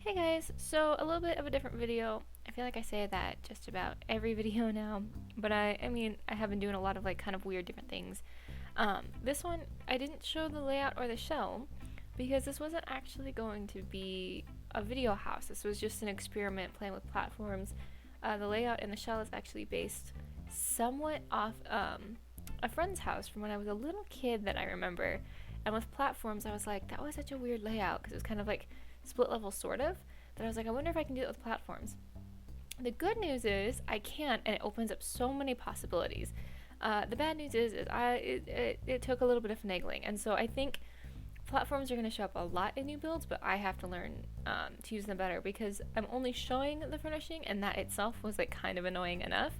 Hey guys, so a little bit of a different video. I feel like I say that just about every video now, but I have been doing a lot of like kind of weird different things. This one, I didn't show the layout or the shell because this wasn't actually going to be a video house. This was just an experiment playing with platforms. The layout and the shell is actually based somewhat off a friend's house from when I was a little kid that I remember. And with platforms, I was like, that was such a weird layout because it was kind of like split level sort of, that I was like, I wonder if I can do it with platforms. The good news is I can, and it opens up so many possibilities. The bad news is it took a little bit of finagling, and so I think platforms are going to show up a lot in new builds, but I have to learn to use them better because I'm only showing the furnishing, and that itself was like kind of annoying enough.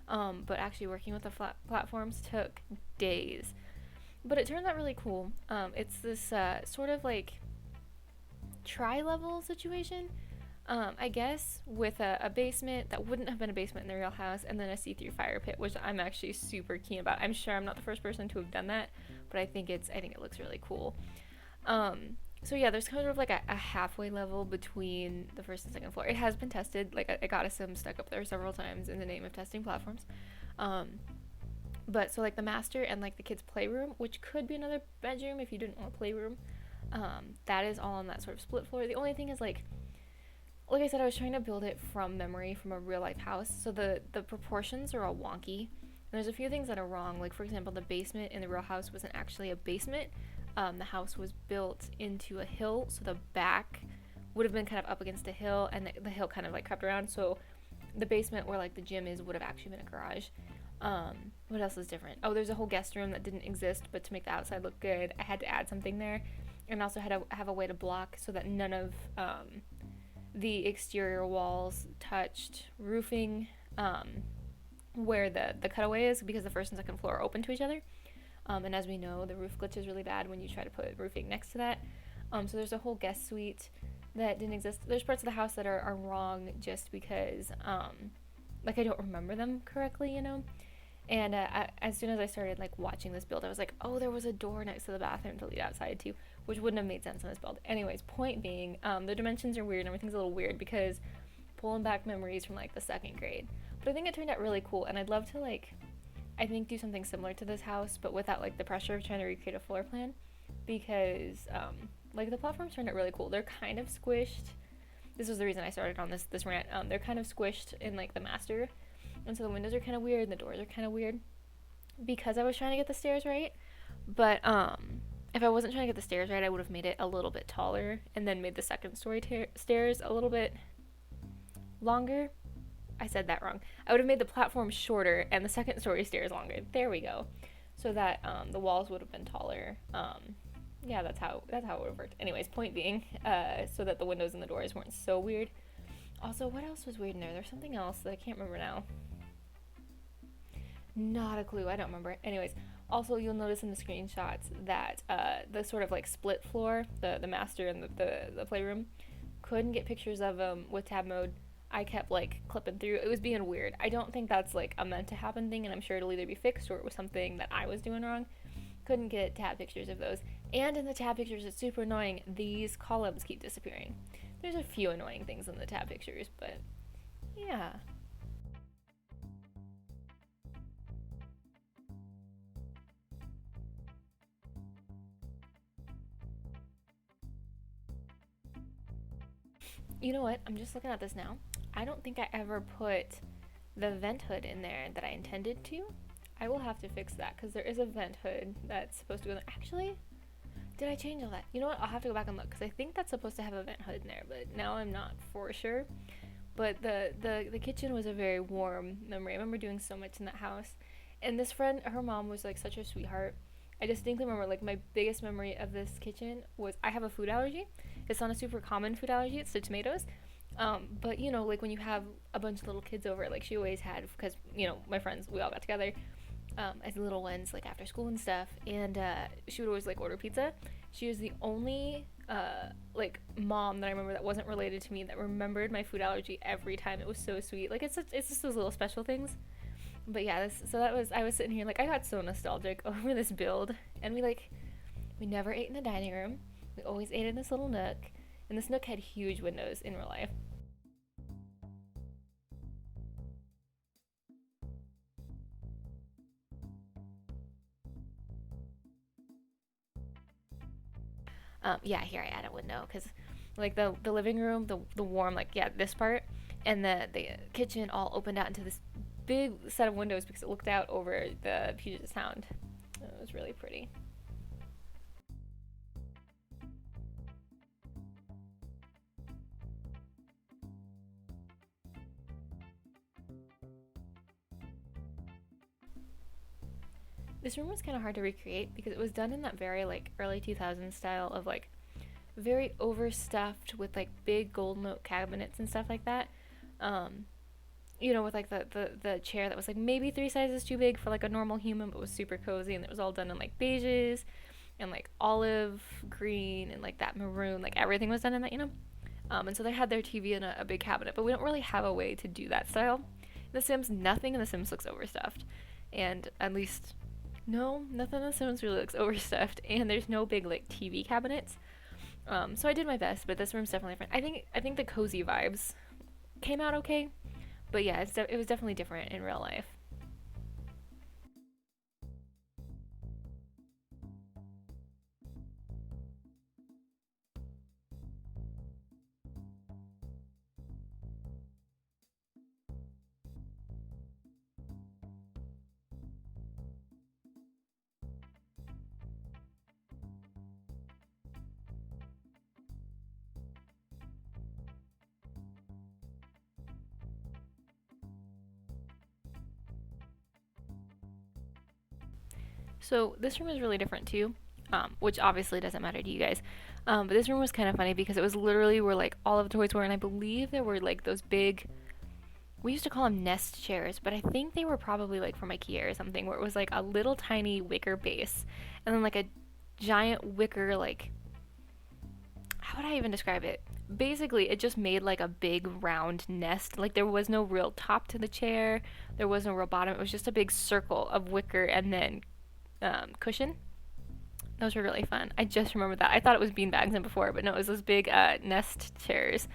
But actually working with the platforms took days. But it turned out really cool. It's this sort of like tri-level situation, I guess, with a basement that wouldn't have been a basement in the real house, and then a see-through fire pit, which I'm actually super keen about. I'm sure I'm not the first person to have done that, but I think it looks really cool. So yeah, there's kind of like a halfway level between the first and second floor. It has been tested. Like I got a sim stuck up there several times in the name of testing platforms. But so like the master and like the kids' playroom, which could be another bedroom if you didn't want a playroom, that is all on that sort of split floor. The only thing is like I said, I was trying to build it from memory from a real life house, so the proportions are all wonky. And there's a few things that are wrong. Like for example, the basement in the real house wasn't actually a basement. The house was built into a hill, so the back would have been kind of up against a hill, and the hill kind of like crept around. So the basement where like the gym is would have actually been a garage. What else is different? Oh, there's a whole guest room that didn't exist, but to make the outside look good, I had to add something there, and also had to have a way to block so that none of the exterior walls touched roofing where the cutaway is, because the first and second floor are open to each other. And as we know, the roof glitch is really bad when you try to put roofing next to that. So there's a whole guest suite that didn't exist. There's parts of the house that are wrong just because I don't remember them correctly, you know? And as soon as I started like watching this build, I was like, oh, there was a door next to the bathroom to lead outside too, which wouldn't have made sense in this build. Anyways, point being, the dimensions are weird and everything's a little weird because pulling back memories from like the second grade. But I think it turned out really cool, and I'd love to do something similar to this house, but without like the pressure of trying to recreate a floor plan, because the platforms turned out really cool. They're kind of squished. This was the reason I started on this rant. They're kind of squished in like the master. And so the windows are kind of weird and the doors are kind of weird because I was trying to get the stairs right. But if I wasn't trying to get the stairs right, I would have made it a little bit taller and then made the second story stairs a little bit longer. I said that wrong. I would have made the platform shorter and the second story stairs longer. There we go. So that the walls would have been taller. Yeah, that's how it would have worked. Anyways, point being, so that the windows and the doors weren't so weird. Also, what else was weird in there? There's something else that I can't remember now. Not a clue. I don't remember. Anyways, also you'll notice in the screenshots that the sort of like split floor, the master and the playroom, couldn't get pictures of them with tab mode. I kept like clipping through. It was being weird. I don't think that's like a meant to happen thing, and I'm sure it'll either be fixed or it was something that I was doing wrong. Couldn't get tab pictures of those. And in the tab pictures, it's super annoying. These columns keep disappearing. There's a few annoying things in the tab pictures, but yeah. You know what? I'm just looking at this now. I don't think I ever put the vent hood in there that I intended to. I will have to fix that because there is a vent hood that's supposed to go there. Actually, did I change all that? You know what? I'll have to go back and look because I think that's supposed to have a vent hood in there, but now I'm not for sure. But the kitchen was a very warm memory. I remember doing so much in that house. And this friend, her mom was like such a sweetheart. I distinctly remember like my biggest memory of this kitchen was I have a food allergy. It's not a super common food allergy. It's to tomatoes. But you know, like when you have a bunch of little kids over, like she always had, because you know my friends, we all got together as little ones, like after school and stuff, and she would always like order pizza. She was the only like mom that I remember that wasn't related to me that remembered my food allergy every time. It was so sweet. Like it's just those little special things. But yeah, I was sitting here like I got so nostalgic over this build, and we never ate in the dining room. We always ate in this little nook. And this Nook had huge windows in real life. Yeah, here I add a window because like the living room, the warm, like, yeah, this part, and the kitchen all opened out into this big set of windows because it looked out over the Puget Sound. It was really pretty. This room was kind of hard to recreate because it was done in that very like early 2000s style of like very overstuffed with like big gold note cabinets and stuff like that. Um, with like the chair that was like maybe three sizes too big for like a normal human, but was super cozy, and it was all done in like beiges and like olive green and like that maroon, like everything was done in that. And so they had their TV in a big cabinet, but we don't really have a way to do that style. In The Sims, nothing in The Sims looks overstuffed, and at least no, nothing in The Sims really looks overstuffed, and there's no big like TV cabinets. So I did my best, but this room's definitely different. I think the cozy vibes came out okay, but yeah, it was definitely different in real life. So this room is really different too, which obviously doesn't matter to you guys. But this room was kind of funny because it was literally where like all of the toys were, and I believe there were like those big. We used to call them nest chairs, but I think they were probably like from IKEA or something, where it was like a little tiny wicker base, and then like a giant wicker like. How would I even describe it? Basically, it just made like a big round nest. Like there was no real top to the chair, there was no real bottom. It was just a big circle of wicker and then cushion. Those were really fun. I just remembered that. I thought it was beanbags in before, but no, it was those big nest chairs,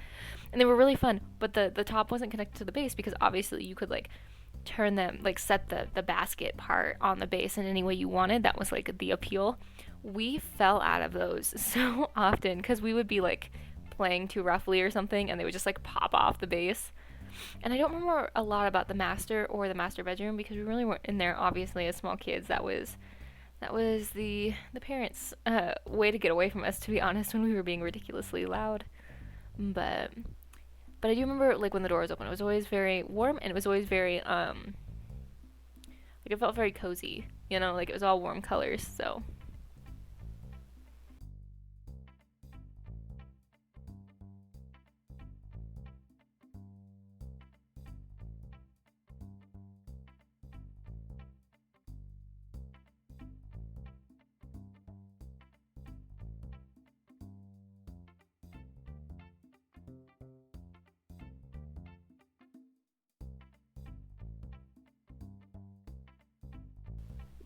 and they were really fun. But the top wasn't connected to the base because obviously you could like turn them, like set the basket part on the base in any way you wanted. That was like the appeal. We fell out of those so often because we would be like playing too roughly or something, and they would just like pop off the base. And I don't remember a lot about the master or the master bedroom because we really weren't in there. Obviously, as small kids, that was the parents' way to get away from us, to be honest, when we were being ridiculously loud. But I do remember like when the door was open, it was always very warm, and it was always very like it felt very cozy. Like it was all warm colors. So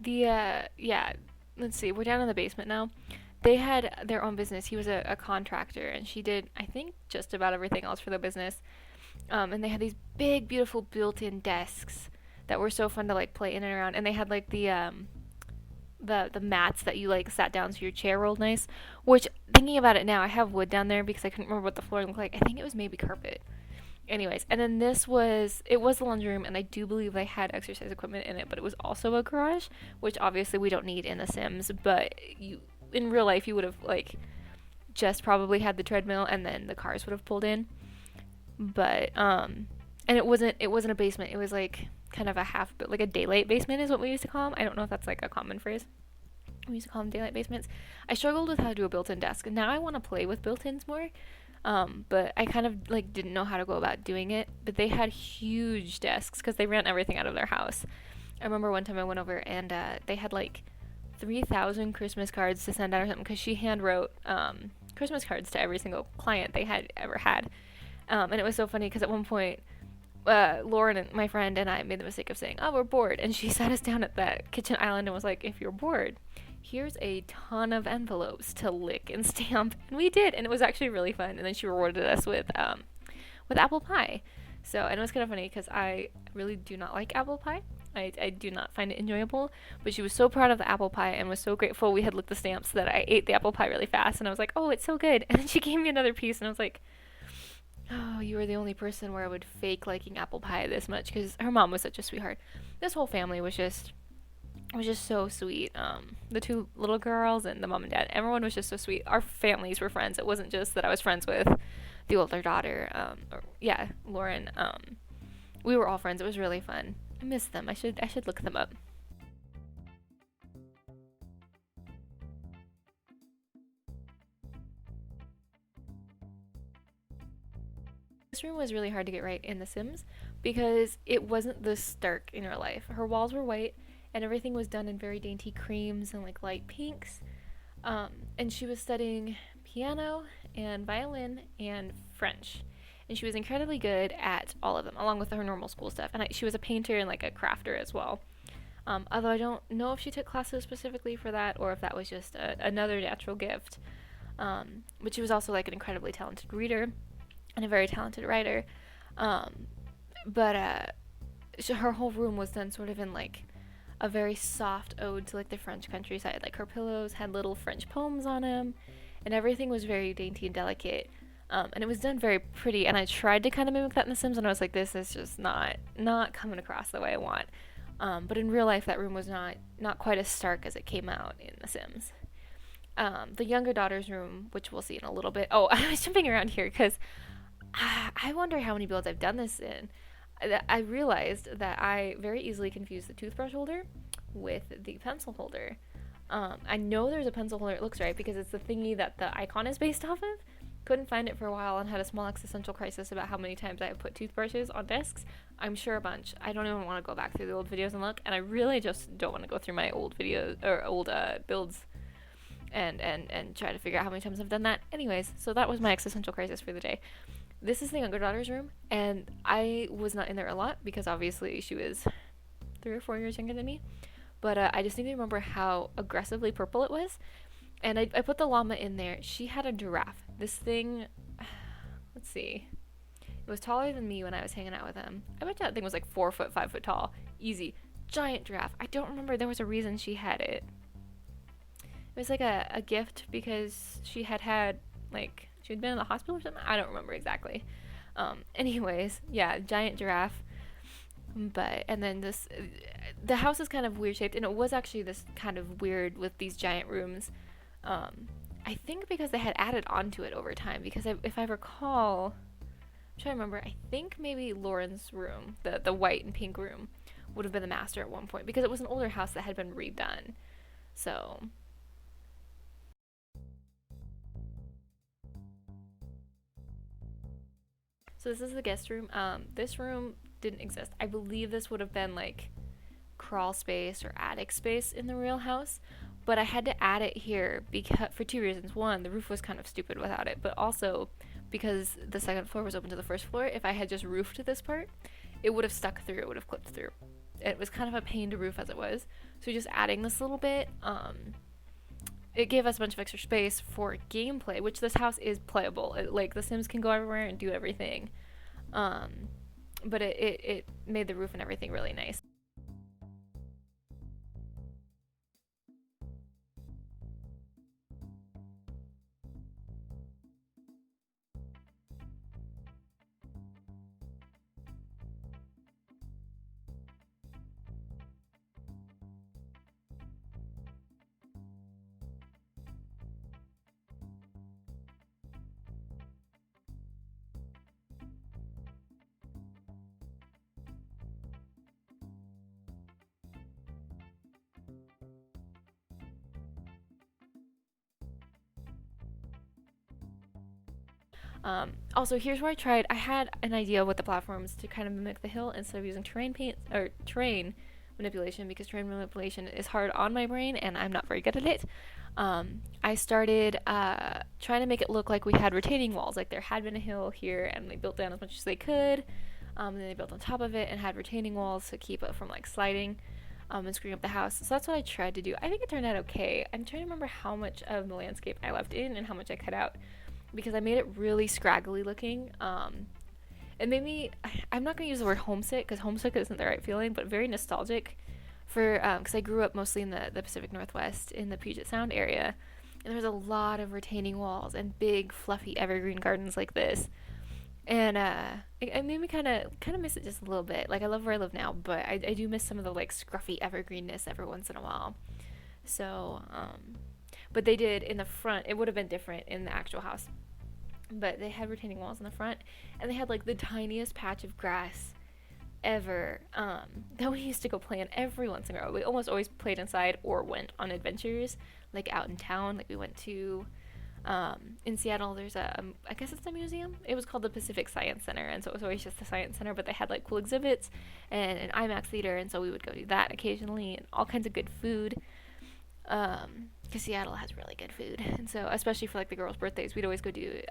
yeah, let's see. We're down in the basement now. They had their own business. He was a contractor, and she did, I think, just about everything else for the business. And they had these big, beautiful built-in desks that were so fun to like play in and around. And they had like the mats that you like sat down so your chair rolled nice. Which, thinking about it now, I have wood down there because I couldn't remember what the floor looked like. I think it was maybe carpet. Anyways, and then it was the laundry room, and I do believe they had exercise equipment in it, but it was also a garage, which obviously we don't need in The Sims, but in real life you would have like just probably had the treadmill, and then the cars would have pulled in. But and it wasn't a basement. It was like kind of a half, but like a daylight basement is what we used to call them. I don't know if that's like a common phrase. We used to call them daylight basements. I struggled with how to do a built-in desk. Now I want to play with built-ins more. But I kind of like didn't know how to go about doing it. But they had huge desks because they ran everything out of their house. I remember one time I went over, and they had like 3,000 Christmas cards to send out or something because she hand wrote Christmas cards to every single client they had ever had. And it was so funny because at one point, Lauren and my friend and I made the mistake of saying, "Oh, we're bored," and she sat us down at that kitchen island and was like, "If you're bored, here's a ton of envelopes to lick and stamp. And we did, and it was actually really fun. And then she rewarded us with apple pie. So, and it was kind of funny because I really do not like apple pie. I do not find it enjoyable, but she was so proud of the apple pie and was so grateful we had licked the stamps that I ate the apple pie really fast, and I was like, oh, it's so good. And then she gave me another piece, and I was like, oh, you were the only person where I would fake liking apple pie this much, because her mom was such a sweetheart. This whole family was just so sweet. The two little girls and the mom and dad, everyone was just so sweet. Our families were friends. It wasn't just that I was friends with the older daughter, Lauren. We were all friends. It was really fun. I miss them. I should look them up. This room was really hard to get right in The Sims because it wasn't this stark in real life. Her walls were white and everything was done in very dainty creams and like light pinks. And she was studying piano and violin and French. And she was incredibly good at all of them, along with her normal school stuff. And she was a painter and like a crafter as well. Although I don't know if she took classes specifically for that or if that was just another natural gift. But she was also like an incredibly talented reader and a very talented writer. But her whole room was done sort of in like a very soft ode to like the French countryside. Like her pillows had little French poems on them, and everything was very dainty and delicate. And it was done very pretty. And I tried to kind of mimic that in The Sims, and I was like, this is just not coming across the way I want. But in real life, that room was not quite as stark as it came out in The Sims. The younger daughter's room, which we'll see in a little bit. Oh, I was jumping around here because I wonder how many builds I've done this in. I realized that I very easily confused the toothbrush holder with the pencil holder. I know there's a pencil holder, it looks right, because it's the thingy that the icon is based off of. Couldn't find it for a while and had a small existential crisis about how many times I have put toothbrushes on desks. I'm sure a bunch. I don't even want to go back through the old videos and look, and I really just don't want to go through my old videos or old builds and try to figure out how many times I've done that. Anyways, so that was my existential crisis for the day. This is the younger daughter's room, and I was not in there a lot because obviously she was 3 or 4 years younger than me. But I just need to remember how aggressively purple it was. And I put the llama in there. She had a giraffe. This thing, let's see. It was taller than me when I was hanging out with him. I bet that thing was like 4 foot, 5 foot tall. Easy. Giant giraffe. I don't remember. There was a reason she had it. It was like a gift because she had like, she had been in the hospital or something. I don't remember exactly. Anyways, yeah, giant giraffe. And then the house is kind of weird shaped, and it was actually this kind of weird with these giant rooms. I think because they had added on to it over time, because if I recall, I'm trying to remember, I think maybe Lauren's room, the white and pink room, would have been the master at one point, because it was an older house that had been redone. So this is the guest room. This room didn't exist. I believe this would have been like crawl space or attic space in the real house, but I had to add it here because for 2 reasons. One, the roof was kind of stupid without it, but also because the second floor was open to the first floor. If I had just roofed this part, it would have stuck through. It would have clipped through. It was kind of a pain to roof as it was. So just adding this little bit, it gave us a bunch of extra space for gameplay, which this house is playable. Like the Sims can go everywhere and do everything. But it made the roof and everything really nice. Also, here's where I had an idea with the platforms to kind of mimic the hill instead of using terrain manipulation, because terrain manipulation is hard on my brain and I'm not very good at it. I started trying to make it look like we had retaining walls, like there had been a hill here and they built down as much as they could. And then they built on top of it and had retaining walls to keep it from like sliding. and screwing up the house. So that's what I tried to do. I think it turned out okay. I'm trying to remember how much of the landscape I left in and how much I cut out, because I made it really scraggly looking. It made me, I'm not going to use the word homesick, because homesick isn't the right feeling, but very nostalgic for, because I grew up mostly in the Pacific Northwest, in the Puget Sound area, and there was a lot of retaining walls and big fluffy evergreen gardens like this. And it made me kind of miss it just a little bit. Like, I love where I live now, but I do miss some of the like scruffy evergreenness every once in a while. So but they did in the front. It would have been different in the actual house, but they had retaining walls in the front, and they had like the tiniest patch of grass ever, that we used to go play in every once in a while. We almost always played inside or went on adventures, like out in town. Like we went to, in Seattle, there's I guess it's a museum. It was called the Pacific Science Center, and so it was always just the Science Center, but they had like cool exhibits and an IMAX theater, and so we would go do that occasionally, and all kinds of good food. Because Seattle has really good food, and so especially for like the girls' birthdays, we'd always go do,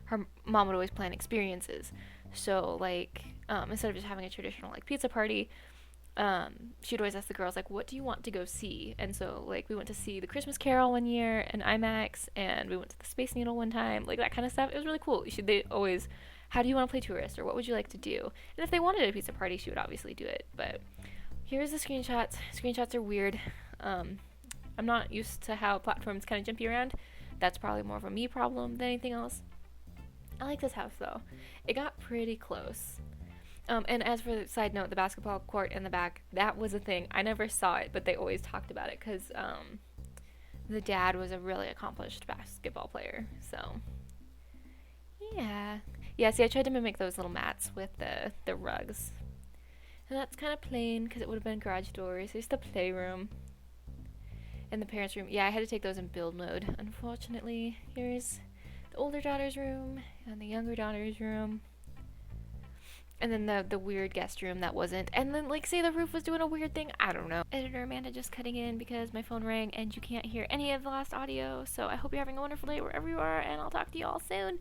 her mom would always plan experiences. So like, instead of just having a traditional like pizza party, she'd always ask the girls like, what do you want to go see? And so like we went to see the Christmas Carol one year and IMAX, and we went to the Space Needle one time, like that kind of stuff. It was really cool. They always, how do you want to play tourist, or what would you like to do? And if they wanted a pizza party, she would obviously do it. But here's the screenshots. Screenshots are weird. I'm not used to how platforms kind of jumpy around. That's probably more of a me problem than anything else. I like this house though. It got pretty close. And as for the side note, the basketball court in the back, that was a thing. I never saw it, but they always talked about it because the dad was a really accomplished basketball player. So, yeah. Yeah, see, I tried to mimic those little mats with the rugs. And that's kind of plain because it would have been garage doors. There's the playroom. And the parents' room. Yeah, I had to take those in build mode, unfortunately. Here's the older daughter's room and the younger daughter's room. And then the weird guest room that wasn't. And then, like, say the roof was doing a weird thing. I don't know. Editor Amanda just cutting in because my phone rang and you can't hear any of the last audio. So I hope you're having a wonderful day wherever you are, and I'll talk to you all soon.